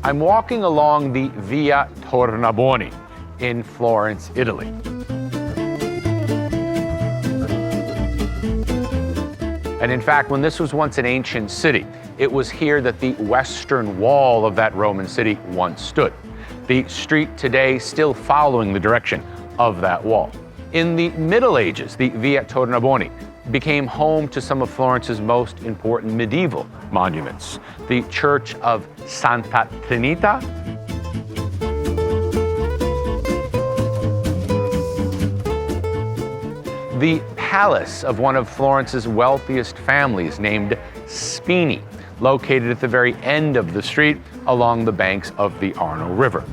I'm walking along the Via Tornabuoni in Florence, Italy. And in fact, when this was once an ancient city, it was here that the western wall of that Roman city once stood. The street today still following the direction of that wall. In the Middle Ages, the Via Tornabuoni became home to some of Florence's most important medieval monuments. The Church of Santa Trinita, the palace of one of Florence's wealthiest families named Spini, located at the very end of the street along the banks of the Arno River.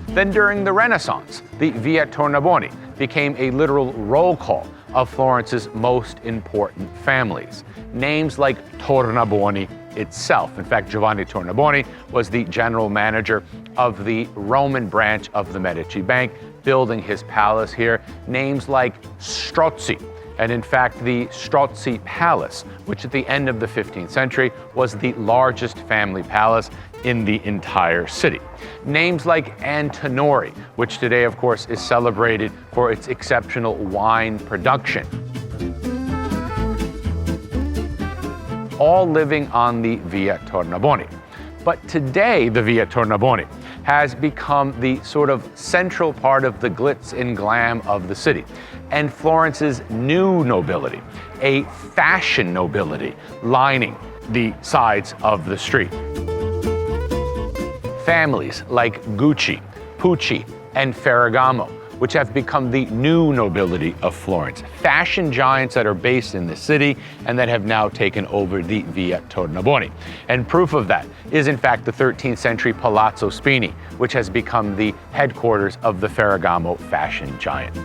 Then during the Renaissance, the Via Tornabuoni became a literal roll call of Florence's most important families. Names like Tornabuoni itself. In fact, Giovanni Tornabuoni was the general manager of the Roman branch of the Medici Bank, building his palace here. Names like Strozzi, and in fact the Strozzi Palace, which at the end of the 15th century was the largest family palace in the entire city. Names like Antinori, which today of course is celebrated for its exceptional wine production. All living on the Via Tornabuoni. But today the Via Tornabuoni has become the sort of central part of the glitz and glam of the city, and Florence's new nobility, a fashion nobility lining the sides of the street. Families like Gucci, Pucci, and Ferragamo, which have become the new nobility of Florence. Fashion giants that are based in the city and that have now taken over the Via Tornabuoni. And proof of that is in fact the 13th century Palazzo Spini, which has become the headquarters of the Ferragamo fashion giant.